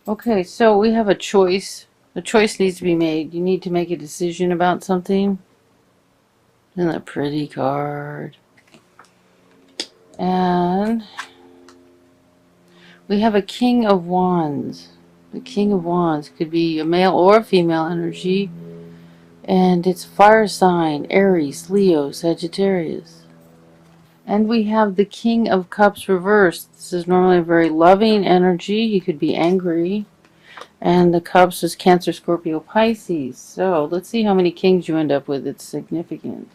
Okay, so we have a choice. A choice needs to be made. You need to make a decision about something. And a pretty card. And we have a King of Wands. The King of Wands could be a male or a female energy. And it's fire sign, Aries, Leo, Sagittarius. And we have the King of Cups reversed. This is normally a very loving energy. You could be angry. And the Cups is Cancer, Scorpio, Pisces. So let's see how many kings you end up with. It's significant.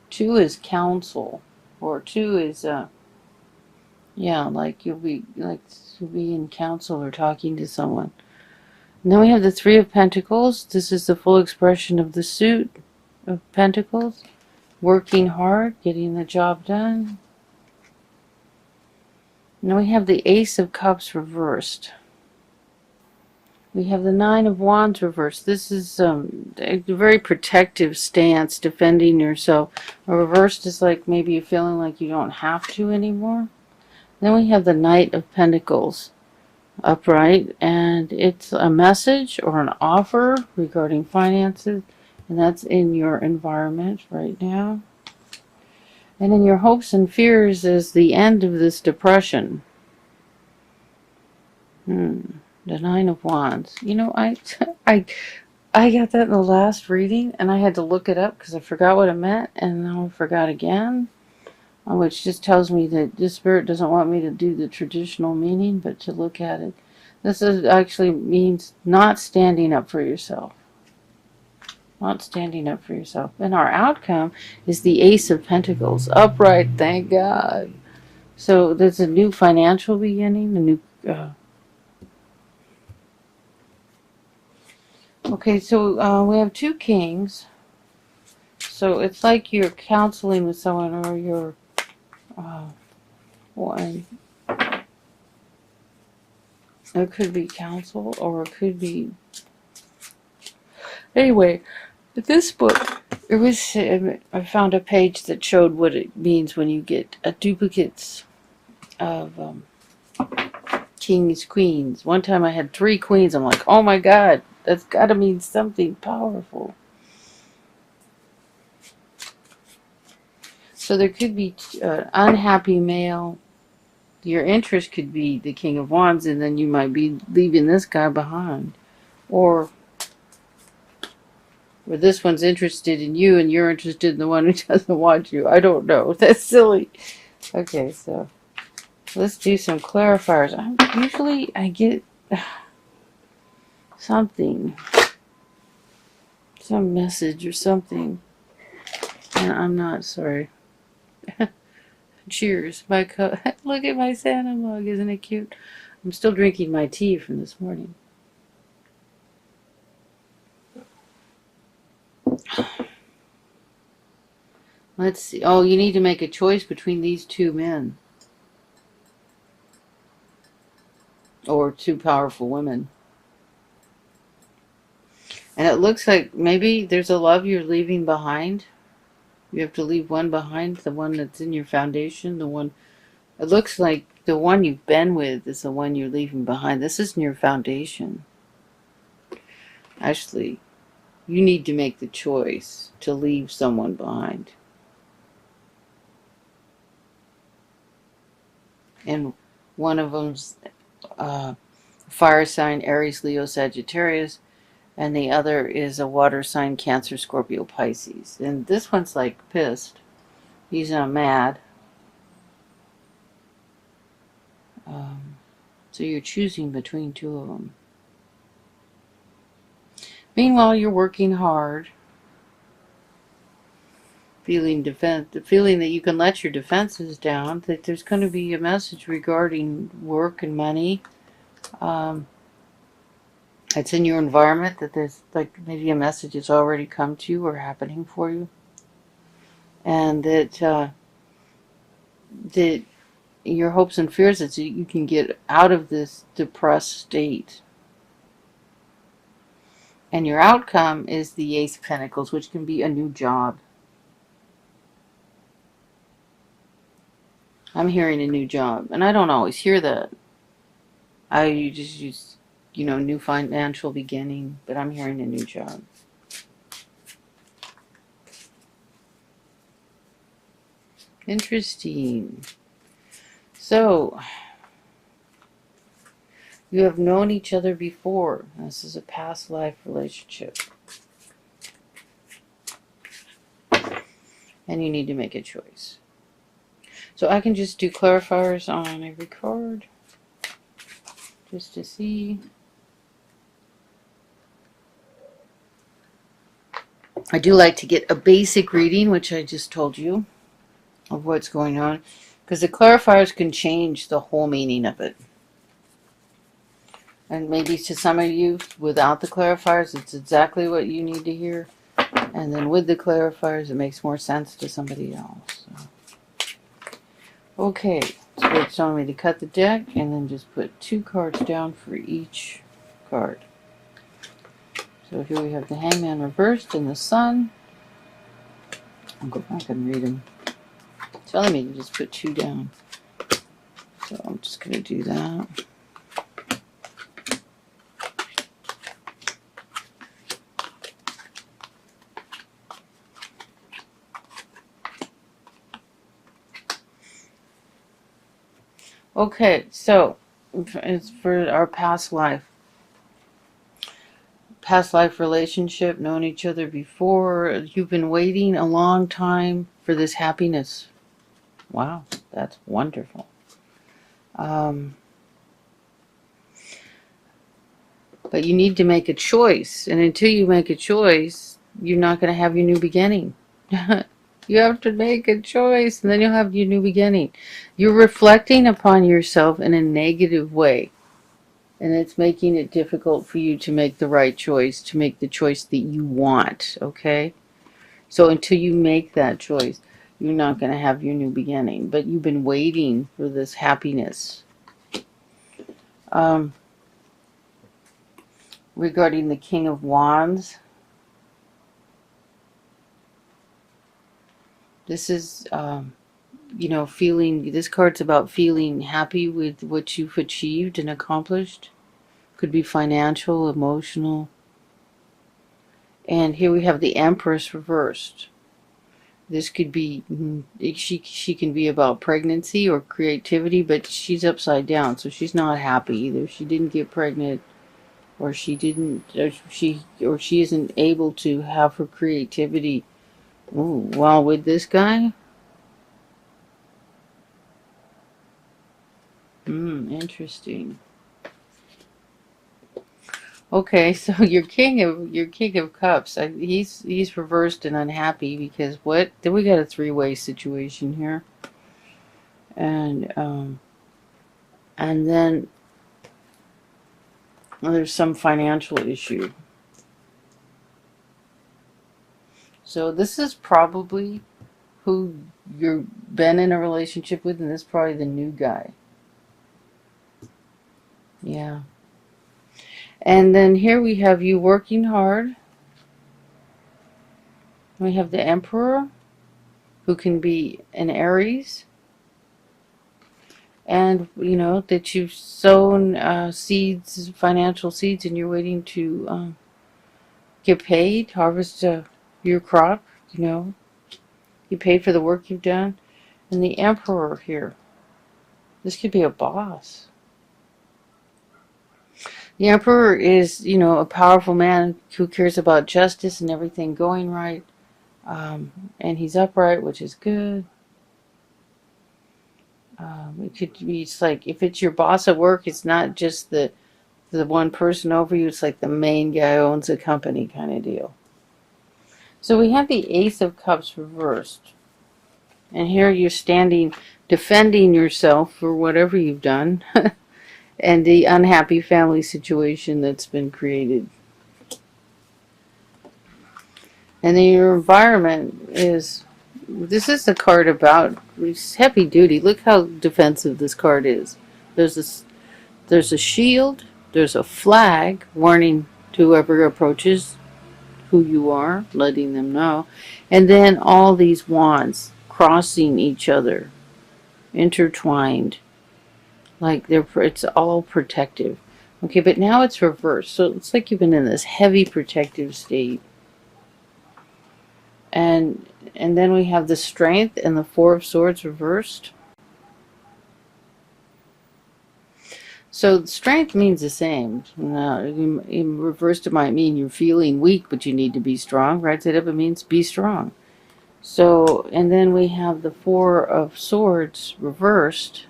2 is counsel. Or 2 is, yeah, like you'll be in counsel or talking to someone. And then we have the 3 of Pentacles. This is the full expression of the suit of Pentacles. Working hard, getting the job done. And then we have the Ace of Cups reversed. We have the 9 of Wands reversed. This is a very protective stance, defending yourself. A reversed is like maybe you're feeling like you don't have to anymore. Then we have the Knight of Pentacles upright, and it's a message or an offer regarding finances, and that's in your environment right now. And in your hopes and fears is the end of this depression. The 9 of Wands. You know, I got that in the last reading, and I had to look it up because I forgot what it meant, and now I forgot again, which just tells me that this spirit doesn't want me to do the traditional meaning, but to look at it. This is actually means not standing up for yourself. Not standing up for yourself. And our outcome is the Ace of Pentacles. Upright, thank God. So there's a new financial beginning, a new... Okay, so we have 2 kings. So it's like you're counseling with someone, or you're... one. It could be counsel, or it could be... Anyway, this book, it was... I found a page that showed what it means when you get duplicates of kings, queens. One time I had 3 queens. I'm like, oh my God, that's got to mean something powerful. So there could be unhappy male. Your interest could be the King of Wands, and then you might be leaving this guy behind. Or this one's interested in you, and you're interested in the one who doesn't want you. I don't know. That's silly. Okay, so let's do some clarifiers. Usually I get something. Some message or something. And I'm not sorry. Cheers. My cup. Look at my Santa mug. Isn't it cute? I'm still drinking my tea from this morning. Let's see. Oh, you need to make a choice between these 2 men. Or 2 powerful women. And it looks like maybe there's a love you're leaving behind. You have to leave one behind, the one that's in your foundation, the one... It looks like the one you've been with is the one you're leaving behind. This isn't your foundation. Actually, you need to make the choice to leave someone behind. And one of them's fire sign, Aries, Leo, Sagittarius. And the other is a water sign, Cancer, Scorpio, Pisces. And this one's like pissed. He's mad. So you're choosing between 2 of them. Meanwhile, you're working hard. The feeling that you can let your defenses down. That there's going to be a message regarding work and money. It's in your environment that there's like maybe a message that's already come to you or happening for you. And that your hopes and fears is that you can get out of this depressed state. And your outcome is the Ace of Pentacles, which can be a new job. I'm hearing a new job, and I don't always hear that. you know, new financial beginning, but I'm hearing a new job. Interesting. So, you have known each other before. This is a past life relationship. And you need to make a choice. So I can just do clarifiers on every card. Just to see. I do like to get a basic reading, which I just told you, of what's going on. Because the clarifiers can change the whole meaning of it. And maybe to some of you, without the clarifiers, it's exactly what you need to hear. And then with the clarifiers, it makes more sense to somebody else. So. Okay, so it's telling me to cut the deck and then just put 2 cards down for each card. So here we have the Hangman reversed and the Sun. I'll go back and read them. It's telling me to just put 2 down. So I'm just going to do that. Okay, so it's for our past life. Past life relationship, known each other before. You've been waiting a long time for this happiness. Wow, that's wonderful. But you need to make a choice. And until you make a choice, you're not going to have your new beginning. You have to make a choice, and then you'll have your new beginning. You're reflecting upon yourself in a negative way. And it's making it difficult for you to make the right choice, to make the choice that you want, okay? So until you make that choice, you're not going to have your new beginning. But you've been waiting for this happiness. Regarding the King of Wands, this is, you know, feeling, this card's about feeling happy with what you've achieved and accomplished. Could be financial, emotional. And here we have the Empress reversed. This could be, she can be about pregnancy or creativity, but she's upside down, so she's not happy either. She didn't get pregnant, or she didn't, or she isn't able to have her creativity. Ooh, well, with this guy, interesting. Okay, so your King of Cups, he's reversed and unhappy because what? Then we got a 3-way situation here, and then there's some financial issue. So this is probably who you've been in a relationship with, and this is probably the new guy. Yeah. And then here we have you working hard. We have the Emperor, who can be an Aries. And, you know, that you've sown seeds, financial seeds, and you're waiting to get paid, harvest your crop, you know. You paid for the work you've done. And the Emperor here. This could be a boss. The Emperor is, you know, a powerful man who cares about justice and everything going right. And he's upright, which is good. It could be, it's like, if it's your boss at work, it's not just the one person over you. It's like the main guy owns a company kind of deal. So we have the Ace of Cups reversed. And here you're standing, defending yourself for whatever you've done. And the unhappy family situation that's been created. And then your environment is, this is a card about, it's heavy duty. Look how defensive this card is. There's a shield, there's a flag warning to whoever approaches who you are, letting them know. And then all these wands crossing each other, intertwined. Like it's all protective. Okay, but now it's reversed. So it's like you've been in this heavy protective state. And then we have the Strength and the Four of Swords reversed. So strength means the same. Now, in reversed, it might mean you're feeling weak, but you need to be strong. Right side up, it means be strong. So, and then we have the Four of Swords reversed.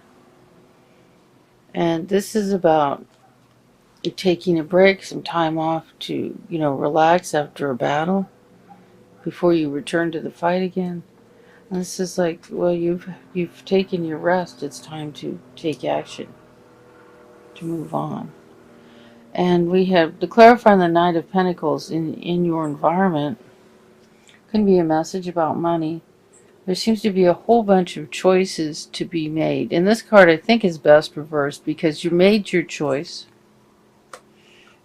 And this is about taking a break, some time off to, relax after a battle before you return to the fight again. And this is like, well, you've taken your rest. It's time to take action, to move on. And we have to clarify the Knight of Pentacles in your environment. Can be a message about money. There seems to be a whole bunch of choices to be made. And this card, I think, is best reversed because you made your choice.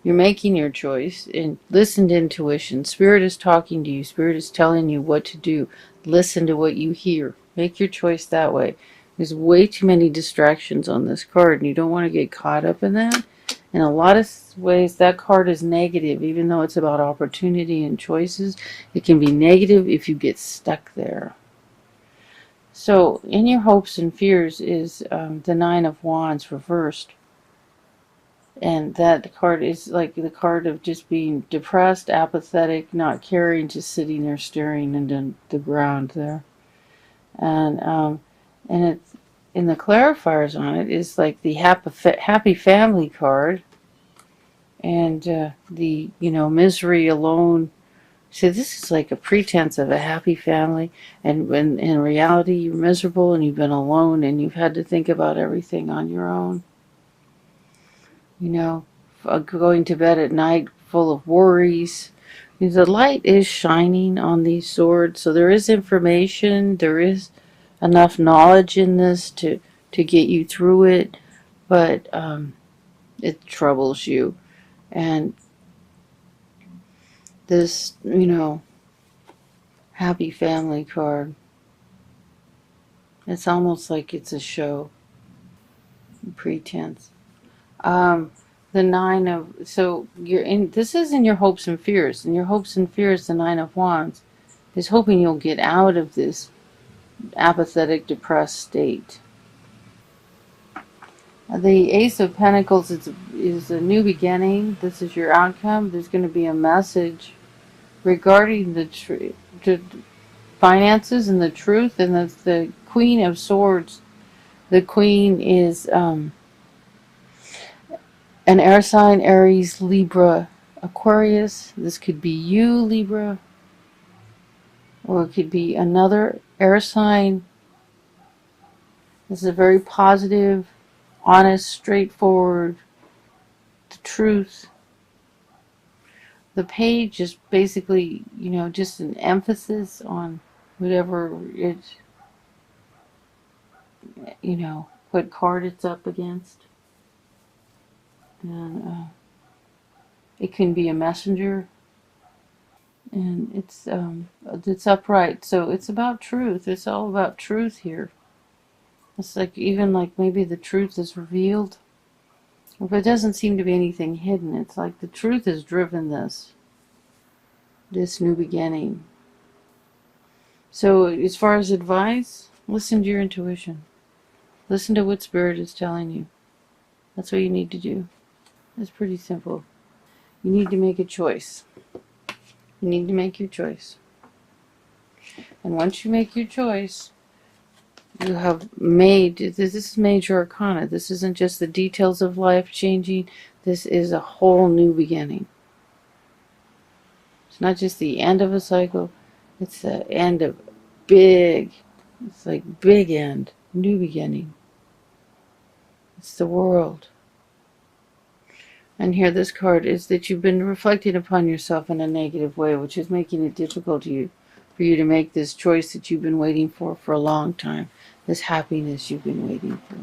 You're making your choice. And listen to intuition. Spirit is talking to you. Spirit is telling you what to do. Listen to what you hear. Make your choice that way. There's way too many distractions on this card, and you don't want to get caught up in that. In a lot of ways, that card is negative, even though it's about opportunity and choices. It can be negative if you get stuck there. So, in your hopes and fears is the Nine of Wands reversed. And that card is like the card of just being depressed, apathetic, not caring, just sitting there staring into the ground there. And it's in the clarifiers on it is like the happy family card. And the, misery alone. So this is like a pretense of a happy family. And when in reality you're miserable and you've been alone and you've had to think about everything on your own. Going to bed at night full of worries. The light is shining on these swords. So there is information. There is enough knowledge in this to get you through it. But it troubles you. And this, happy family card, it's almost like it's a show, pretense. The Nine of, so this is in your hopes and fears. In your hopes and fears, the Nine of Wands is hoping you'll get out of this apathetic, depressed state. The Ace of Pentacles is a new beginning. This is your outcome. There's going to be a message regarding the finances and the truth. And the Queen of Swords. The Queen is an air sign: Aries, Libra, Aquarius. This could be you, Libra, or it could be another air sign. This is a very positive, honest, straightforward, the truth. The page is basically, just an emphasis on whatever it, what card it's up against. And it can be a messenger. And it's upright. So it's about truth. It's all about truth here. It's like, even like maybe the truth is revealed. If it doesn't seem to be anything hidden, it's like the truth has driven this new beginning. So as far as advice, listen to your intuition. Listen to what Spirit is telling you. That's what you need to do. It's pretty simple. You need to make a choice. You need to make your choice. And once you make your choice, you have made, this is major arcana. This isn't just the details of life changing. This is a whole new beginning. It's not just the end of a cycle. It's the end of it's like big end, new beginning. It's the world. And here this card is that you've been reflecting upon yourself in a negative way, which is making it difficult for you to make this choice that you've been waiting for a long time. This happiness you've been waiting for.